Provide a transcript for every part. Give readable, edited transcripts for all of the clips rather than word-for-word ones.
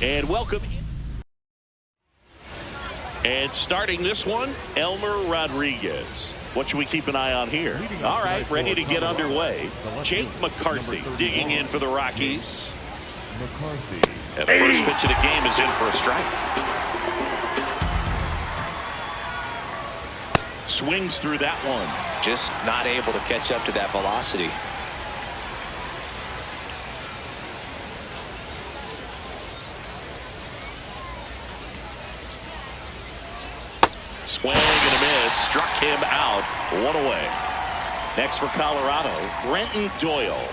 And welcome. And starting this one, Elmer Rodriguez. What should we keep an eye on here? All right, ready to get underway. Jake McCarthy digging in for the Rockies. And the first pitch of the game is in for a strike. Swings through that one. Just not able to catch up to that velocity. Swing and a miss. Struck him out. One away. Next for Colorado, Brenton Doyle.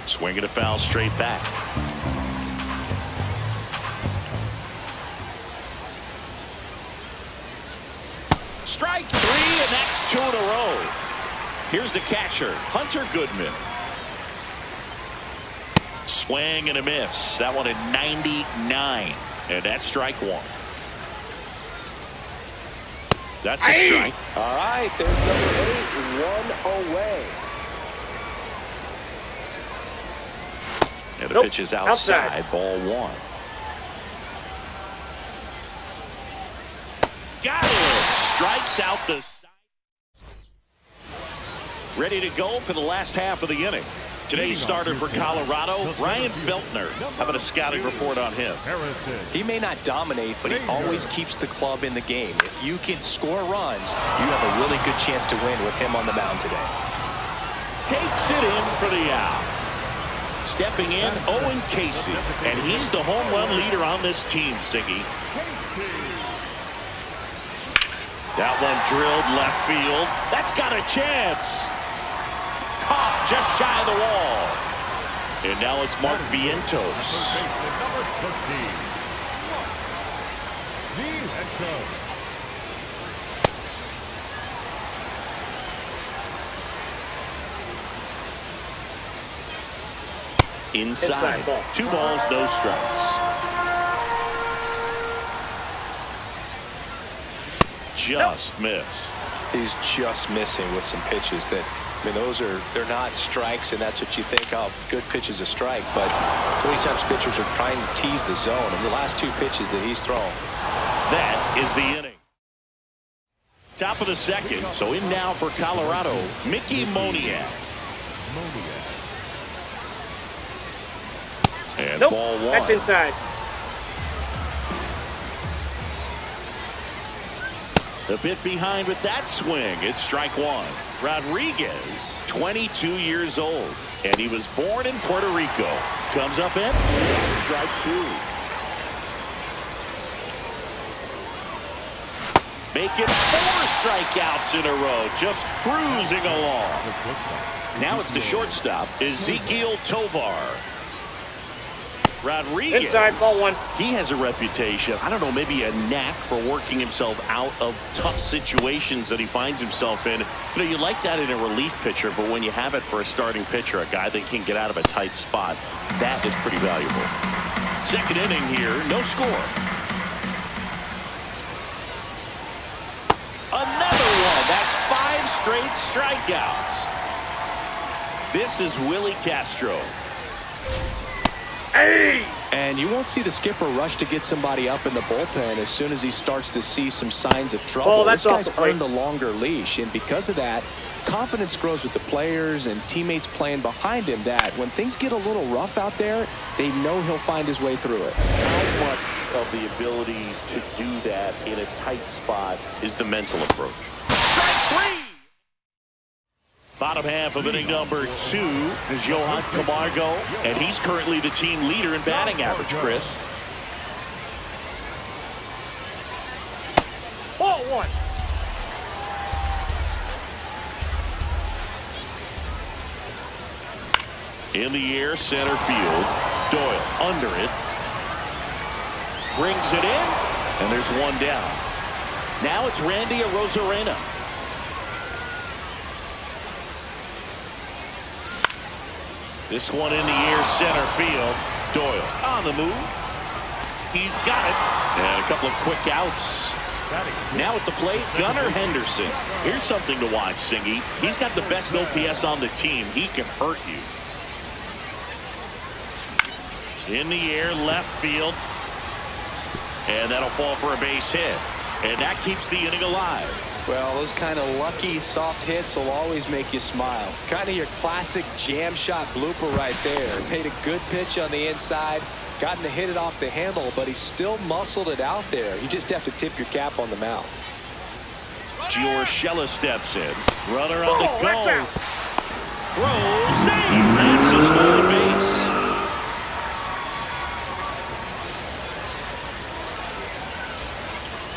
Swing and a foul straight back. Strike three, and that's 2 in a row. Here's the catcher, Hunter Goodman. Swing and a miss. That one at 99. And that's strike one. That's a strike. All right, there's number 8, 1 away. And the pitch is outside. Ball 1. Got it. Strikes out the side. Ready to go for the last half of the inning. Today's starter for Colorado, Ryan Feltner. How about a scouting report on him? He may not dominate, but he always keeps the club in the game. If you can score runs, you have a really good chance to win with him on the mound today. Takes it in for the out. Stepping in, Owen Casey. And he's the home run leader on this team, Siggy. That one drilled left field. That's got a chance. Caught just shy of the wall. And now it's Mark Vientos. Inside. 2 balls, no strikes. Just missed. He's just missing with some pitches that, I mean, they're not strikes, and that's what you think of. Good pitch is a strike, but so many times pitchers are trying to tease the zone. And the last 2 pitches that he's thrown. That is the inning. Top of the second. So in now for Colorado, Mickey Moniak. And ball 1. That's inside. A bit behind with that swing. It's strike 1. Rodriguez, 22 years old, and he was born in Puerto Rico. Comes up in strike 2. Make it 4 strikeouts in a row, just cruising along. Now it's the shortstop, Ezequiel Tovar. Rodriguez, inside, ball 1. He has a reputation, I don't know, maybe a knack for working himself out of tough situations that he finds himself in. You know, you like that in a relief pitcher, but when you have it for a starting pitcher, a guy that can get out of a tight spot, that is pretty valuable. Second inning here, no score. Another one. That's 5 straight strikeouts. This is Willie Castro. And you won't see the skipper rush to get somebody up in the bullpen as soon as he starts to see some signs of trouble. Oh, that's this guy's off the plate. earned a longer leash, and because of that, confidence grows with the players and teammates playing behind him, that when things get a little rough out there, they know he'll find his way through it. How much of the ability to do that in a tight spot is the mental approach? Strike 3! Bottom half of inning number 2 is Johan Camargo, and he's currently the team leader in batting average, Chris. Ball 1. In the air, center field. Doyle under it. Brings it in, and there's one down. Now it's Randy Arozarena. This one in the air, center field. Doyle on the move. He's got it. And a couple of quick outs. Now at the plate, Gunnar Henderson. Here's something to watch, Singy. He's got the best OPS on the team. He can hurt you. In the air, left field. And that'll fall for a base hit. And that keeps the inning alive. Well, those kind of lucky soft hits will always make you smile. Kind of your classic jam shot blooper right there. Made a good pitch on the inside. Gotten to hit it off the handle, but he still muscled it out there. You just have to tip your cap on the mound. Giorgella steps in. Runner on the go. Throw, save. That's a stolen base.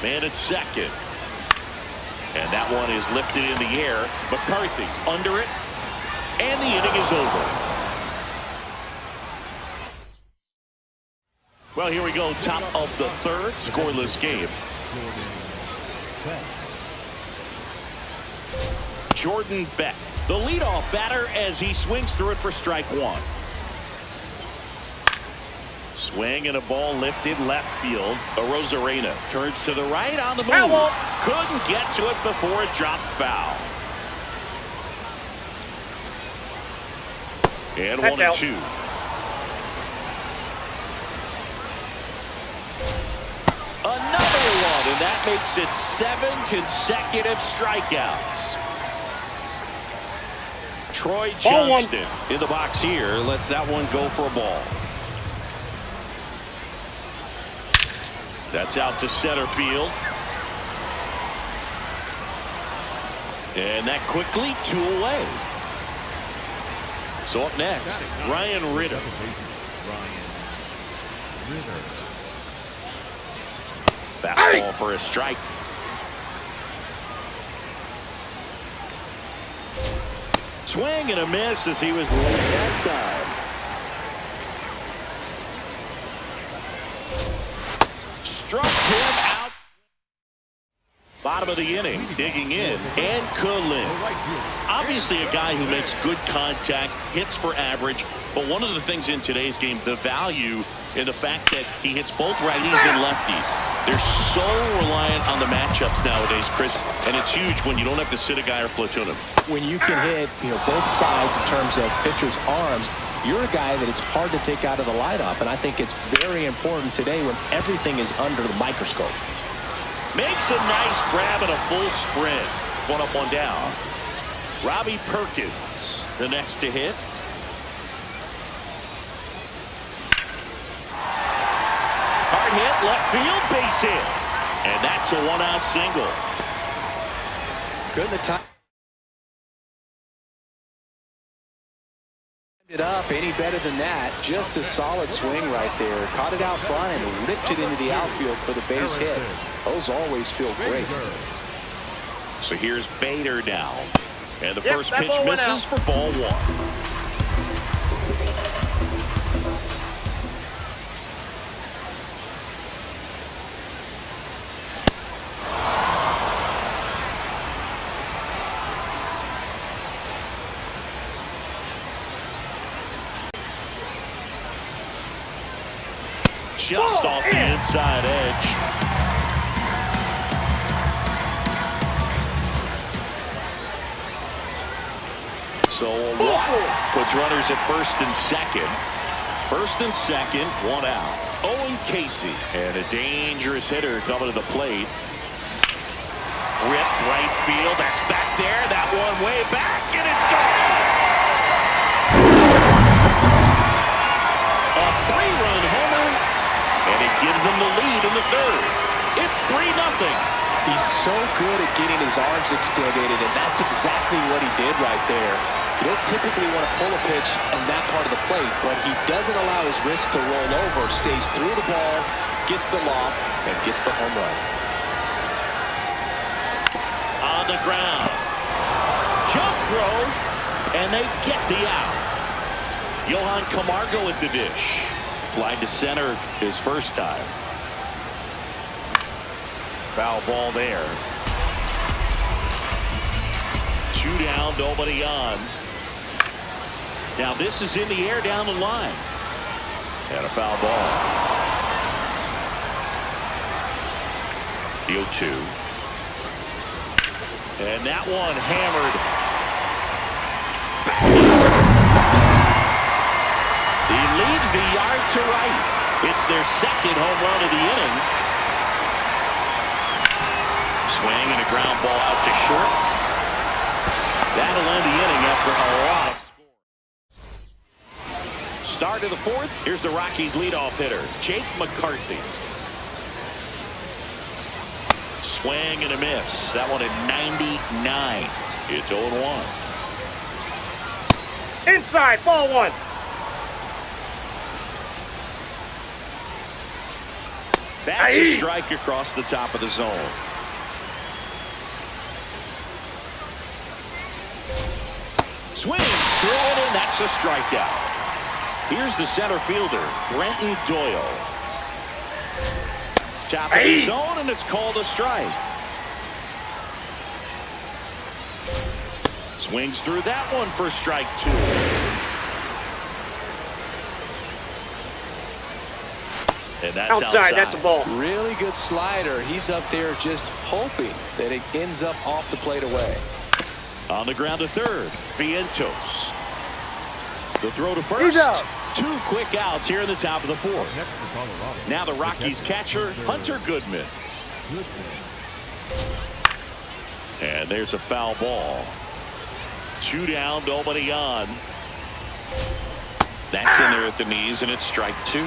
Man at second. And that one is lifted in the air. McCarthy under it. And the inning is over. Well, here we go. Top of the third. Scoreless game. Jordan Beck, the leadoff batter, as he swings through it for strike one. Swing and a ball lifted left field. Arozarena turns to the right on the move. Couldn't get to it before it dropped foul. And 1-2. Another one, and that makes it 7 consecutive strikeouts. Troy Johnston in the box here lets that one go for a ball. That's out to center field. And that quickly 2 away. So up next, Ryan Ritter. Fastball for a strike. Swing and a miss as he was rolling that time. Struck him out. Bottom of the inning, digging in, and Cullen. Obviously a guy who makes good contact, hits for average, but one of the things in today's game, the value in the fact that he hits both righties and lefties. They're so reliant on the matchups nowadays, Chris, and it's huge when you don't have to sit a guy or platoon him. When you can hit, both sides in terms of pitchers' arms, you're a guy that it's hard to take out of the lineup, and I think it's very important today when everything is under the microscope. Makes a nice grab and a full sprint. 1 up, 1 down. Robbie Perkins, the next to hit. Hard hit, left field, base hit. And that's a 1-out single. Couldn't have timed it up any better than that. Just a solid swing right there. Caught it out front and ripped it into the outfield for the base hit. Those always feel great. So here's Bader now. And the first pitch misses for ball 1. Just off the inside edge. So a walk puts runners at first and second. First and second, 1 out. Owen Casey, and a dangerous hitter coming to the plate. Ripped right field. That's back there. That one way back, and it's gone. A 3-run homer. And it gives them the lead in the third. It's 3-0. He's so good at getting his arms extended, and that's exactly what he did right there. You don't typically want to pull a pitch on that part of the plate, but he doesn't allow his wrist to roll over, stays through the ball, gets the lob, and gets the home run. On the ground. Jump throw, and they get the out. Johan Camargo at the dish. Fly to center his first time. Foul ball there. 2 down, nobody on. Now this is in the air down the line. And a foul ball. The 0-2. And that one hammered. He leaves the yard to right. It's their second home run of the inning. Swing and a ground ball out to short. That'll end the inning after a lot of scoring. Start of the fourth. Here's the Rockies' leadoff hitter, Jake McCarthy. Swing and a miss. That one at 99. It's 0-1. Inside, ball one. That's a strike across the top of the zone. Swings through it, and that's a strikeout. Here's the center fielder, Brenton Doyle. Top of the zone, and it's called a strike. Swings through that one for strike 2. And that's outside. That's a ball. Really good slider. He's up there just hoping that it ends up off the plate away. On the ground to third, Vientos. The throw to first. 2 quick outs here in the top of the fourth. Now the Rockies catcher, Hunter Goodman. And there's a foul ball. 2 down, nobody on. That's in there at the knees, and it's strike 2.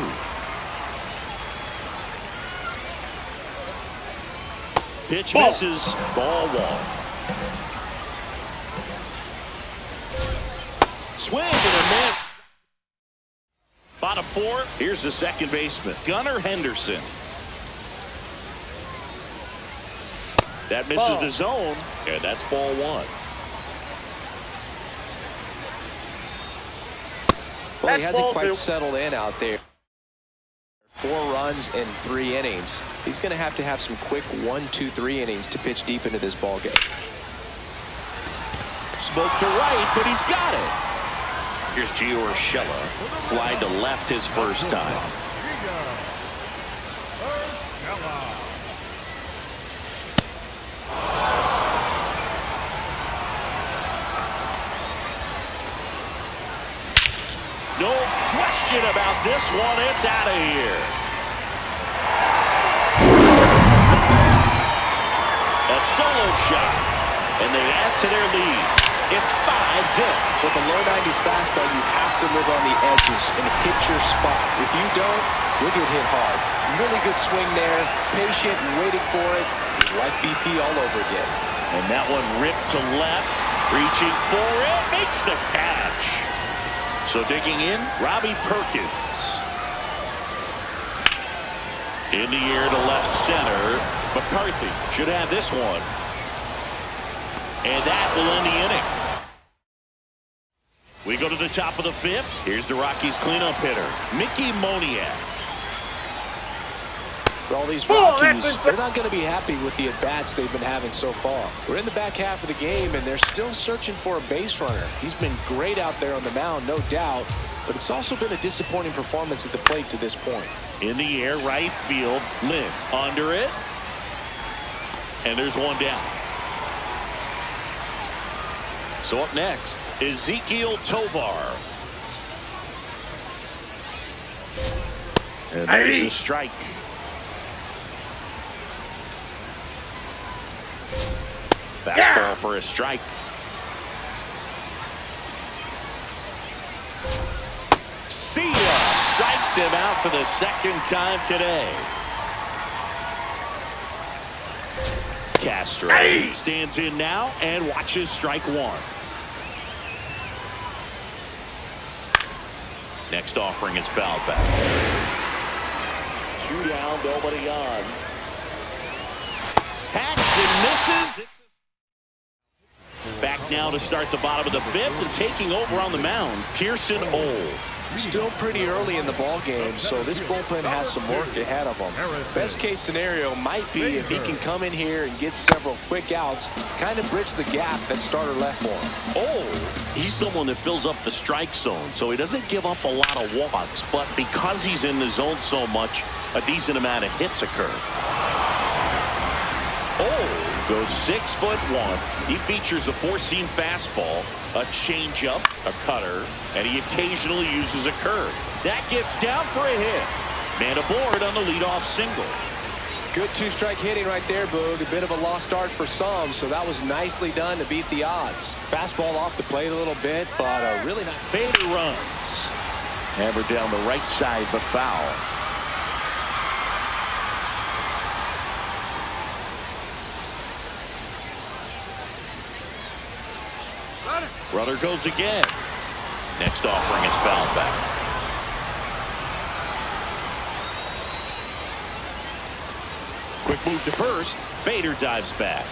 Pitch misses. Ball 1. Swing and a miss. Bottom 4. Here's the second baseman, Gunnar Henderson. That misses the zone, and that's ball 1. Well, he hasn't quite settled in out there. 4 runs in 3 innings. He's going to have some quick 1, 2, 3 innings to pitch deep into this ball game. Smoke to right, but he's got it. Here's Gio Urshela. Fly to left his first time. No question about this one. It's out of here. A solo shot, and they add to their lead. It's 5-zip. With the low 90s fastball, you have to live on the edges and hit your spots. If you don't, you'll get hit hard. Really good swing there. Patient and waiting for it. It's like BP all over again. And that one ripped to left. Reaching for it. Makes the catch. So digging in, Robbie Perkins. In the air to left center. McCarthy should have this one. And that will end the inning. We go to the top of the 5th. Here's the Rockies cleanup hitter, Mickey Moniak. For all these Rockies, they're not going to be happy with the at-bats they've been having so far. We're in the back half of the game, and they're still searching for a base runner. He's been great out there on the mound, no doubt, but it's also been a disappointing performance at the plate to this point. In the air, right field, Lynn under it. And there's one down. So up next, Ezequiel Tovar. And there's a strike. Fastball for a strike. See ya! Strikes him out for the second time today. Castro stands in now and watches strike 1. Next offering is fouled back. 2 down, nobody on. Hacks and misses. Back now to start the bottom of the 5th, and taking over on the mound, Pearson Ole. Still pretty early in the ball game, so this bullpen has some work ahead of them. Best case scenario might be if he can come in here and get several quick outs, kind of bridge the gap that starter left for him. Oh, he's someone that fills up the strike zone, so he doesn't give up a lot of walks, but because he's in the zone so much, a decent amount of hits occur. Oh, goes 6'1". He features a four-seam fastball, a changeup, a cutter, and he occasionally uses a curve. That gets down for a hit. Man aboard on the leadoff single. Good two-strike hitting right there, Boog. A bit of a lost start for some, so that was nicely done to beat the odds. Fastball off the plate a little bit, but really not. Bader runs. Hammered down the right side, but foul. Runner goes again. Next offering is fouled back. Quick move to first. Bader dives back.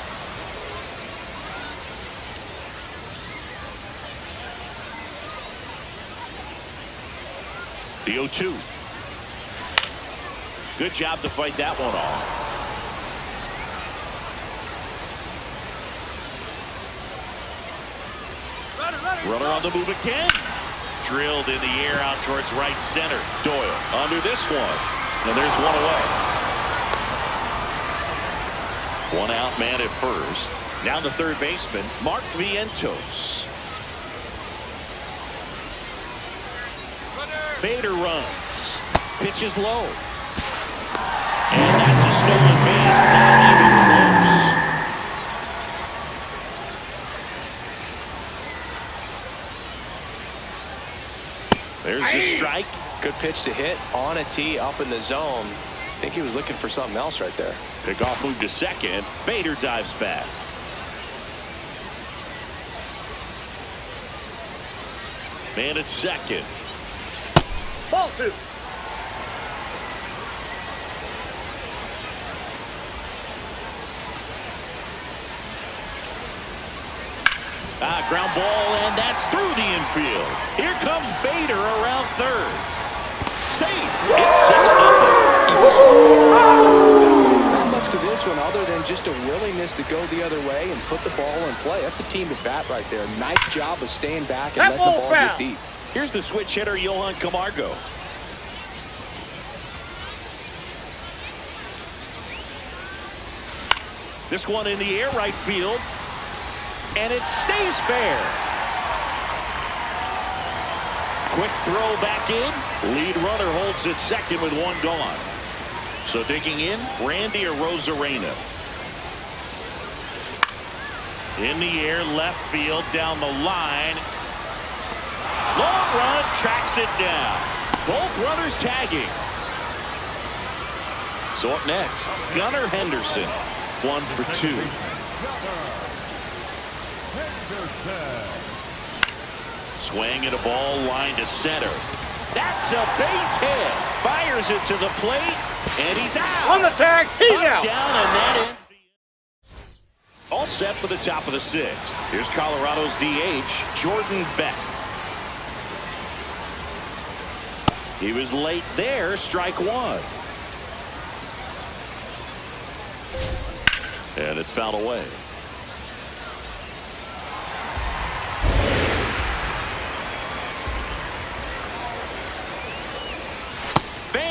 The 0-2. Good job to fight that one off. Runner on the move again. Drilled in the air out towards right center. Doyle under this one. And there's one away. One out man at first. Now the third baseman, Mark Vientos. Bader runs. Pitches low. And that's a stolen base. Not even close. There's a strike. Good pitch to hit on a tee up in the zone. I think he was looking for something else right there. Pickoff move to second. Bader dives back. Man at second. Ball two. Ground ball, and that's through the infield. Here comes Bader around third. Safe. It's 6-0. Not much to this one other than just a willingness to go the other way and put the ball in play. That's a team at bat right there. Nice job of staying back and letting the ball get deep. Here's the switch hitter, Johan Camargo. This one in the air, right field. And it stays fair. Quick throw back in. Lead runner holds it second with one gone. So digging in, Randy Arozarena. In the air, left field, down the line. Long run, tracks it down. Both runners tagging. So up next, Gunnar Henderson. 1 for 2. Swing and a ball line to center. That's a base hit. Fires it to the plate, and he's out. On the tag, he's out. Down, and that ends the inning. All set for the top of the sixth. Here's Colorado's DH, Jordan Beck. He was late there, strike one. And it's fouled away.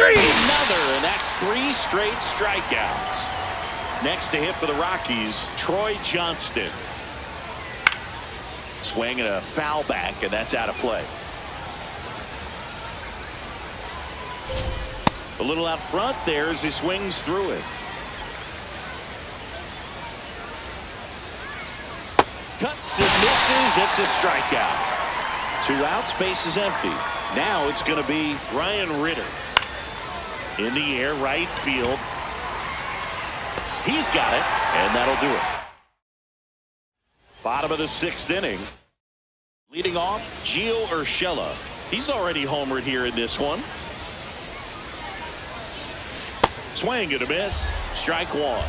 Another, and that's 3 straight strikeouts. Next to hit for the Rockies, Troy Johnston. Swing and a foul back, and that's out of play. A little out front there as he swings through it. Cuts and misses. It's a strikeout. 2 outs, base is empty. Now it's going to be Ryan Ritter. In the air, right field. He's got it, and that'll do it. Bottom of the 6th inning. Leading off, Gio Urshela. He's already homered here in this one. Swing and a miss. Strike one.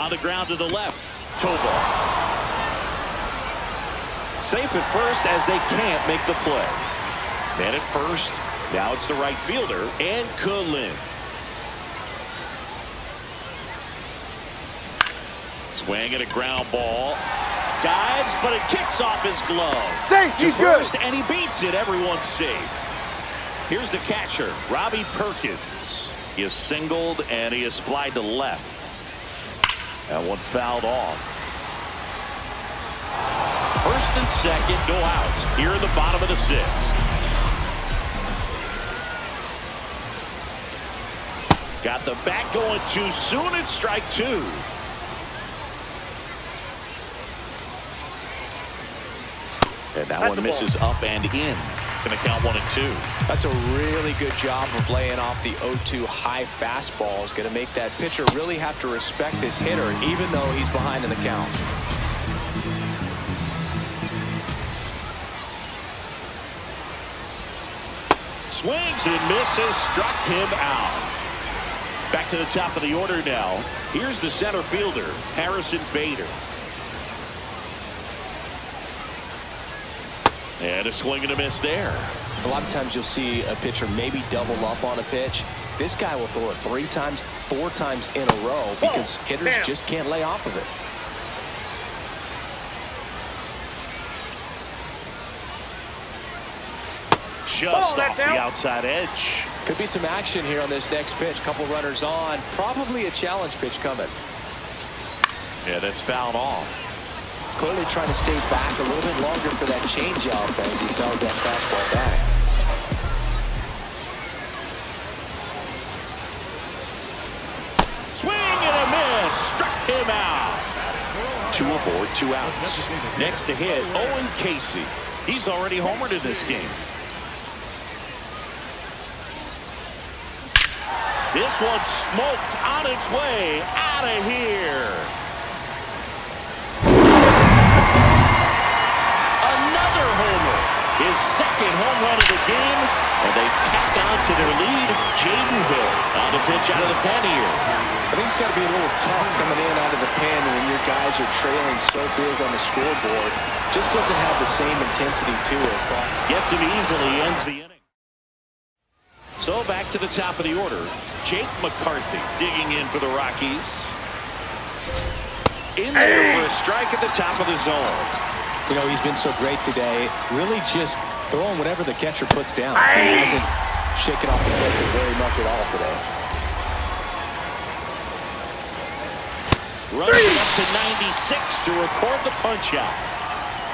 On the ground to the left. Tobar. Safe at first as they can't make the play. Man at first. Now it's the right fielder and Kulin. Swing and a ground ball. Dives, but it kicks off his glove. Safe, he's to first, good. and he beats it. Everyone's safe. Here's the catcher, Robbie Perkins. He is singled and he is flied to left. That one fouled off. First and second, no outs here in the bottom of the sixth. Got the bat going too soon. It's strike two. And that one misses up and in. Going to count 1-2. That's a really good job of laying off the 0-2 high fastball. Is going to make that pitcher really have to respect this hitter, even though he's behind in the count. Swings and misses, struck him out. Back to the top of the order now. Here's the center fielder, Harrison Bader. And a swing and a miss there. A lot of times you'll see a pitcher maybe double up on a pitch. This guy will throw it 3 times, 4 times in a row because hitters just can't lay off of it. Just off the outside edge. Could be some action here on this next pitch. Couple runners on. Probably a challenge pitch coming. Yeah, that's fouled off. Clearly trying to stay back a little bit longer for that changeup as he fouls that fastball back. Swing and a miss. Struck him out. 2 aboard, 2 outs. Next to hit, Owen Casey. He's already homered in this game. This one smoked on its way out of here. Another homer. His second home run of the game. And they tack on to their lead. Jaden Hill on the pitch out of the pen here. I think it's got to be a little tough coming in out of the pen when your guys are trailing so big on the scoreboard. Just doesn't have the same intensity to it. Gets him easily, ends the inning. So back to the top of the order. Jake McCarthy digging in for the Rockies. In there for a strike at the top of the zone. You know, he's been so great today. Really just throwing whatever the catcher puts down. He hasn't shaken off the plate very much at all today. Running up to 96 to record the punch out.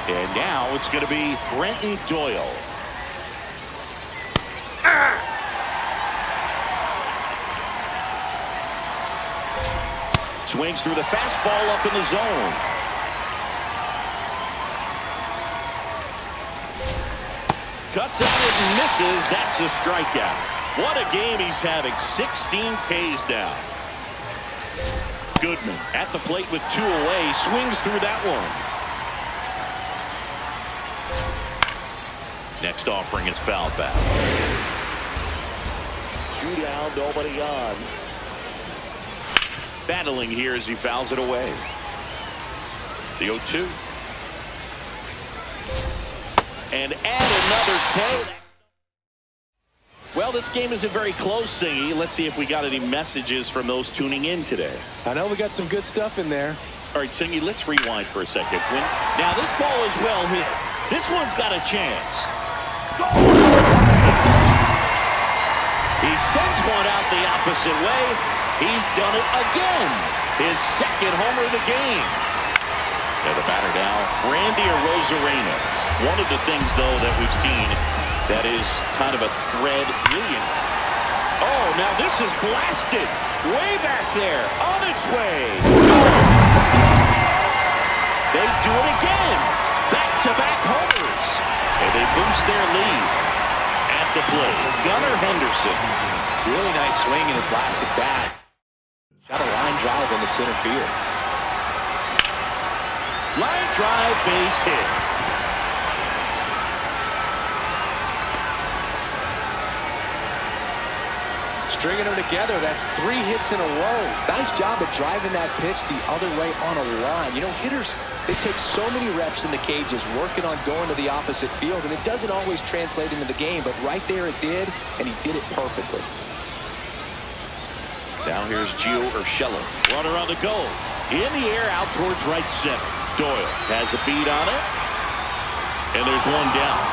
And now it's going to be Brenton Doyle. Swings through the fastball up in the zone. Cuts out it and misses. That's a strikeout. What a game he's having. 16 Ks now. Goodman at the plate with 2 away. Swings through that one. Next offering is fouled back. 2 down, nobody on. Battling here as he fouls it away. The 0-2. And add another K. Well, this game isn't very close, Singy. Let's see if we got any messages from those tuning in today. I know we got some good stuff in there. All right, Singy, let's rewind for a second. Now, this ball is well hit. This one's got a chance. He sends one out the opposite way. He's done it again. His second homer of the game. And the batter now, Randy Arozarena. One of the things, though, that we've seen that is kind of a thread. Really. Oh, now this is blasted. Way back there. On its way. They do it again. Back-to-back homers. And they boost their lead at the plate. Gunnar Henderson. Really nice swing in his last at bat. Got a line drive in the center field. Line drive, base hit. Stringing them together, that's 3 hits in a row. Nice job of driving that pitch the other way on a line. You know, hitters, they take so many reps in the cages working on going to the opposite field, and it doesn't always translate into the game, but right there it did, and he did it perfectly. Now here's Gio Urshela. Runner on the go. In the air out towards right center. Doyle has a beat on it. And there's one down.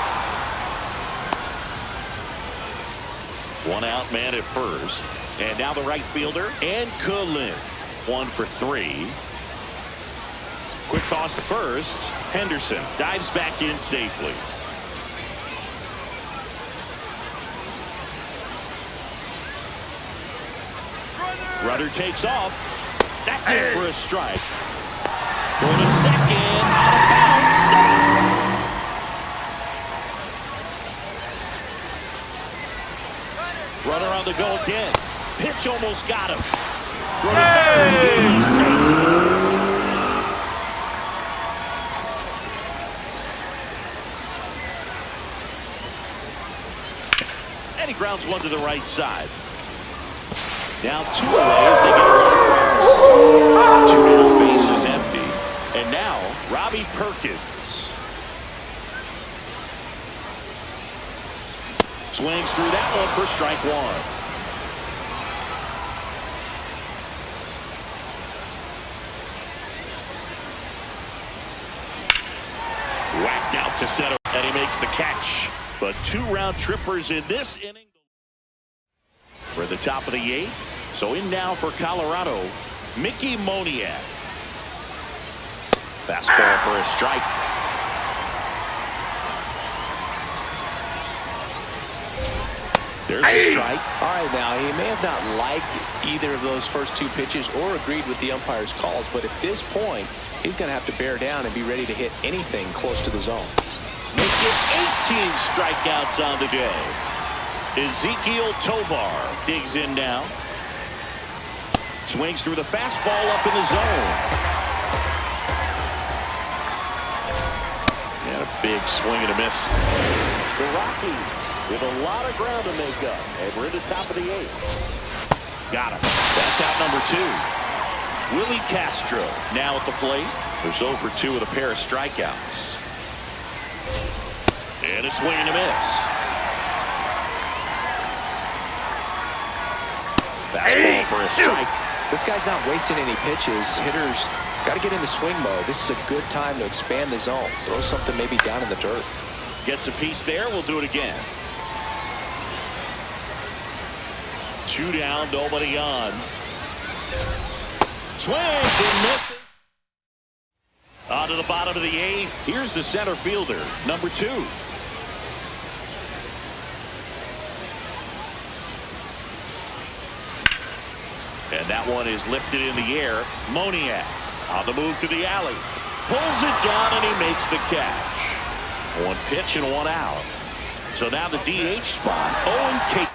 One out man at first. And now the right fielder, and Cullen. 1 for 3. Quick toss to first. Henderson dives back in safely. Rudder takes off. That's it for a strike. Going to second. Out of bounds. Runner on the go again. Pitch almost got him. And he grounds one to the right side. Now 2 away as they get a run across. 2 down, base is empty. And now Robbie Perkins. Swings through that one for strike 1. Whacked out to center, and he makes the catch. But 2 round trippers in this inning. We're at the top of the 8th. So in now for Colorado, Mickey Moniak. Fastball for a strike. There's a strike. All right, now he may have not liked either of those first 2 pitches or agreed with the umpire's calls, but at this point, he's going to have to bear down and be ready to hit anything close to the zone. Make it 18 strikeouts on the day. Ezekiel Tovar digs in now. Swings through the fastball up in the zone. And a big swing and a miss. The Rockies with a lot of ground to make up. And we're in the top of the 8th. Got him. That's out number 2. Willie Castro now at the plate. There's 0 for 2 with a pair of strikeouts. And a swing and a miss. Fastball for a strike. This guy's not wasting any pitches. Hitters got to get into swing mode. This is a good time to expand the zone. Throw something maybe down in the dirt. Gets a piece there. We'll do it again. 2 down, nobody on. Swings and misses. On to the bottom of the 8th. Here's the center fielder, number 2. And that one is lifted in the air. Moniak on the move to the alley. Pulls it down and he makes the catch. 1 pitch and 1 out. So now the DH spot. Owen K.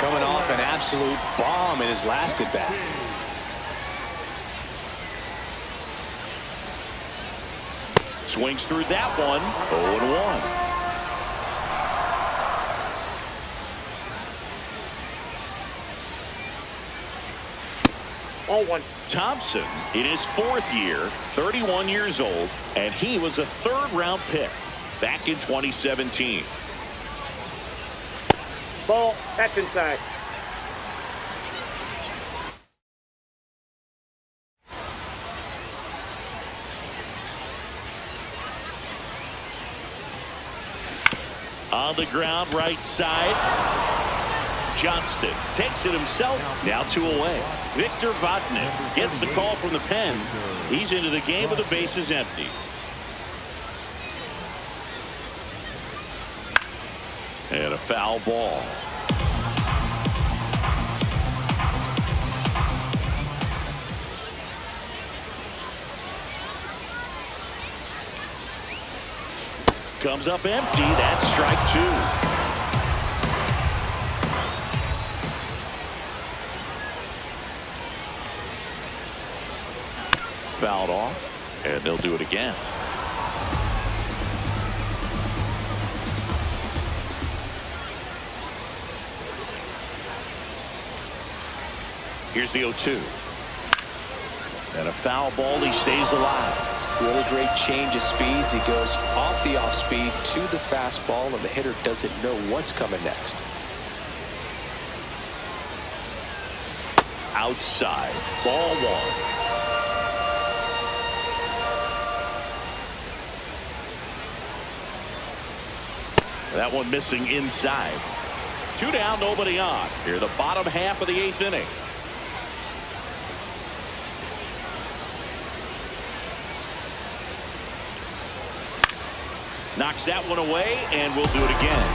Coming off an absolute bomb in his last at bat. Swings through that one. 0-1. Thompson in his 4th year, 31 years old, and he was a 3rd-round pick back in 2017. Ball, that's inside. On the ground, right side. Johnston takes it himself. Now 2 away. Victor Vatnik gets the call from the pen. He's into the game with the bases empty. And a foul ball. Comes up empty. That's strike 2. Fouled off, and they'll do it again. Here's the 0-2. And a foul ball. He stays alive. Really great change of speeds. He goes off the off speed to the fastball, and the hitter doesn't know what's coming next. Outside. Ball 1. That one missing inside. 2 down, nobody on. Here, the bottom half of the 8th inning. Knocks that one away, and we'll do it again.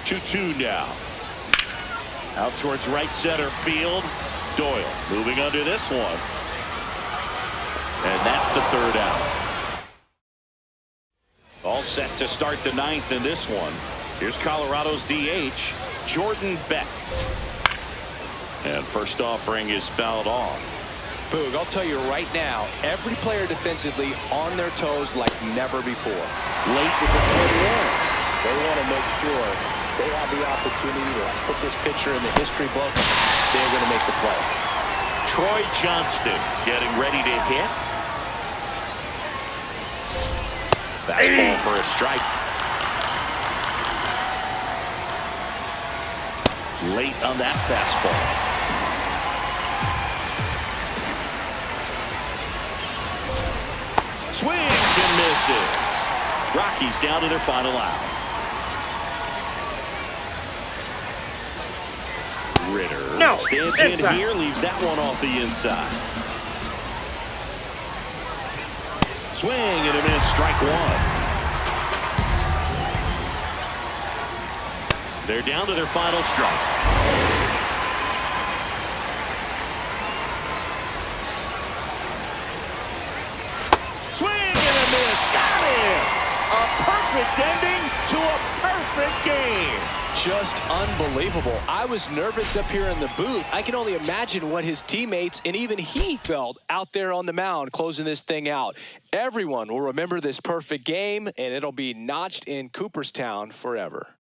Two now. Out towards right center field. Doyle moving under this one. And that's the 3rd out. All set to start the 9th in this one. Here's Colorado's DH, Jordan Beck. And first offering is fouled off. Boog, I'll tell you right now, every player defensively on their toes like never before. Late with the third. They want to make sure they have the opportunity to put this pitcher in the history book. They're going to make the play. Troy Johnston getting ready to hit. Fastball for a strike. Late on that fastball. Swings and misses. Rockies down to their final out. Ritter stands in here, leaves that one off the inside. Swing and a miss, strike 1. They're down to their final strike. Swing and a miss, got him! A perfect ending to a perfect game. Just unbelievable. I was nervous up here in the booth. I can only imagine what his teammates and even he felt out there on the mound closing this thing out. Everyone will remember this perfect game, and it'll be notched in Cooperstown forever.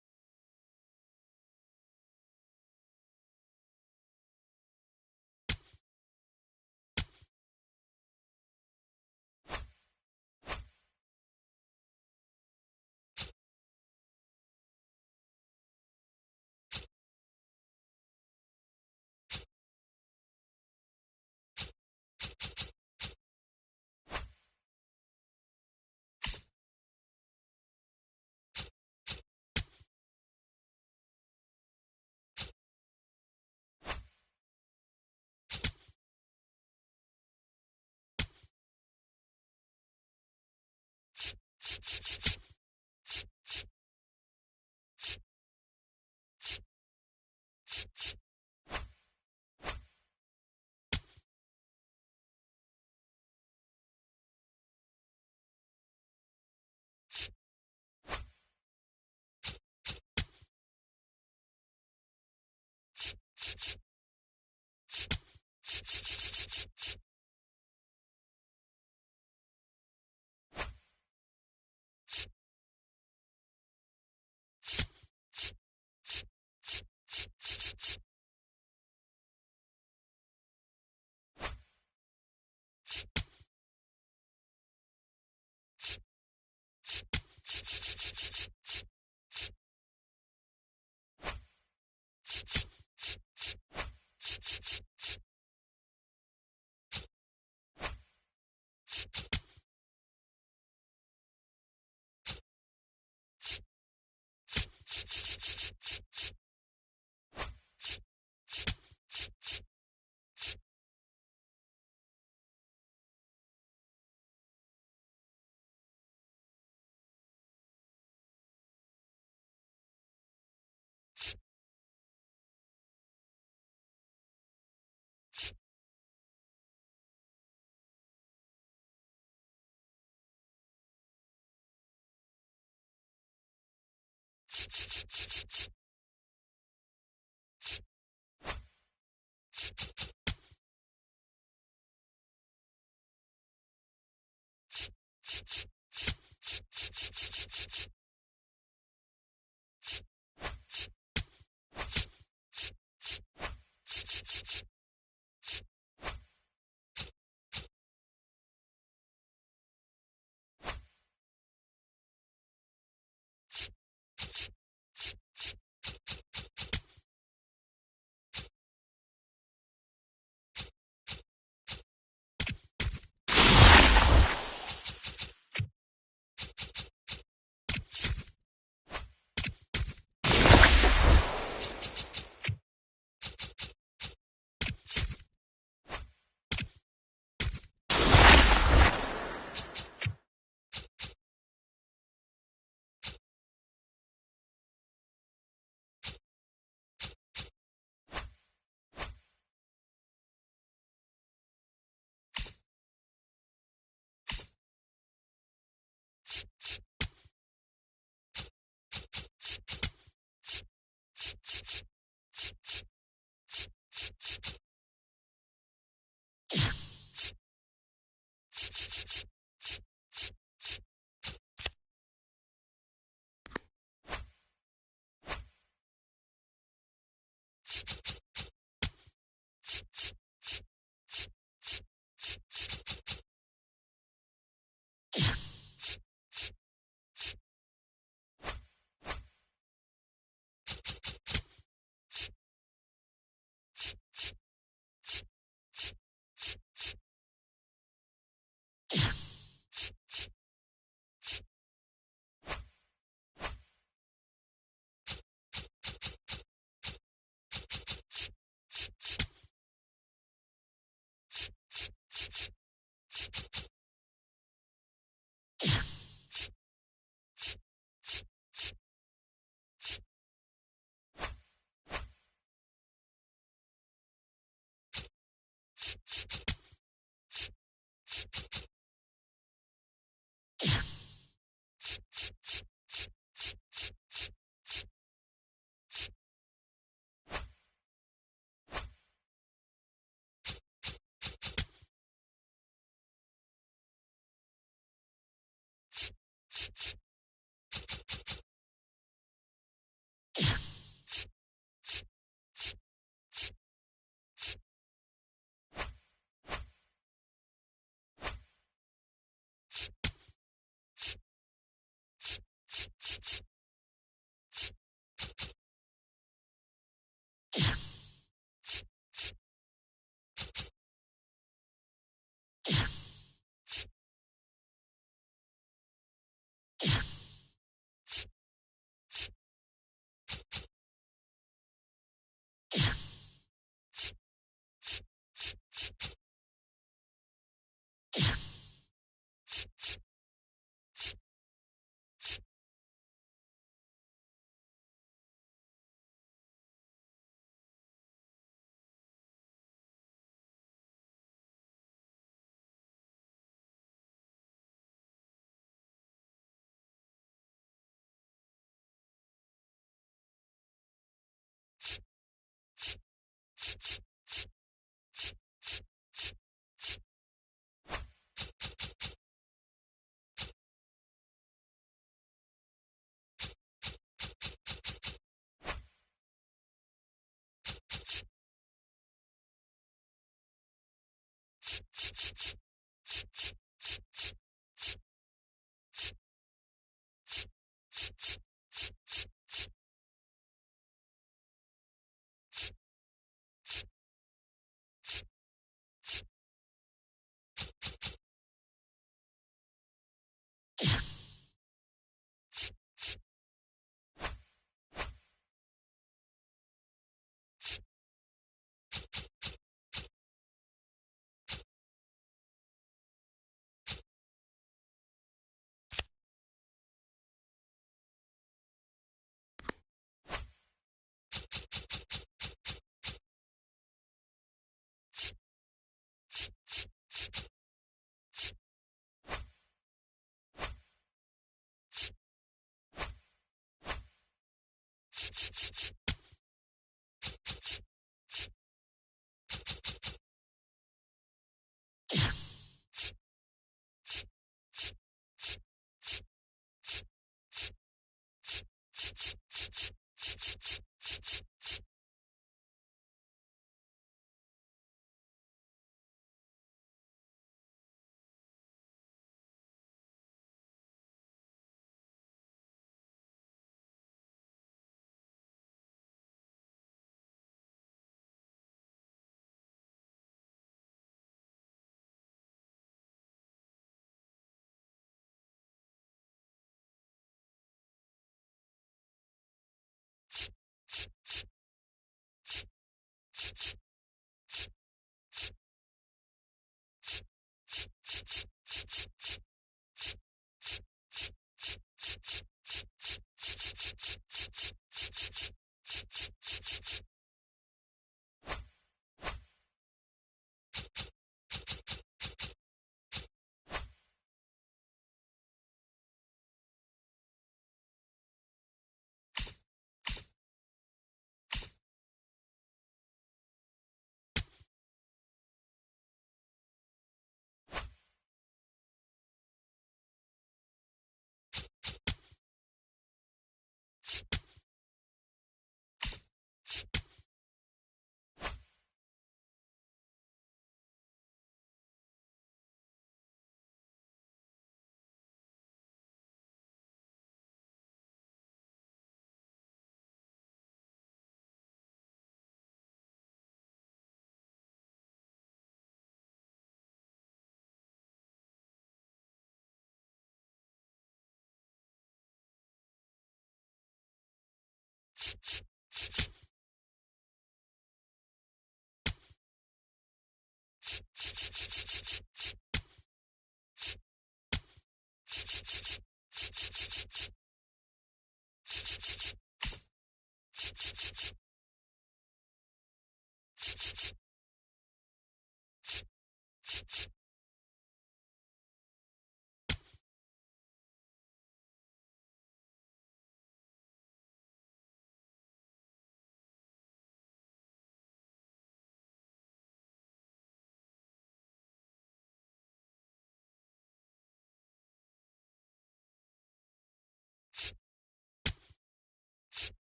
it.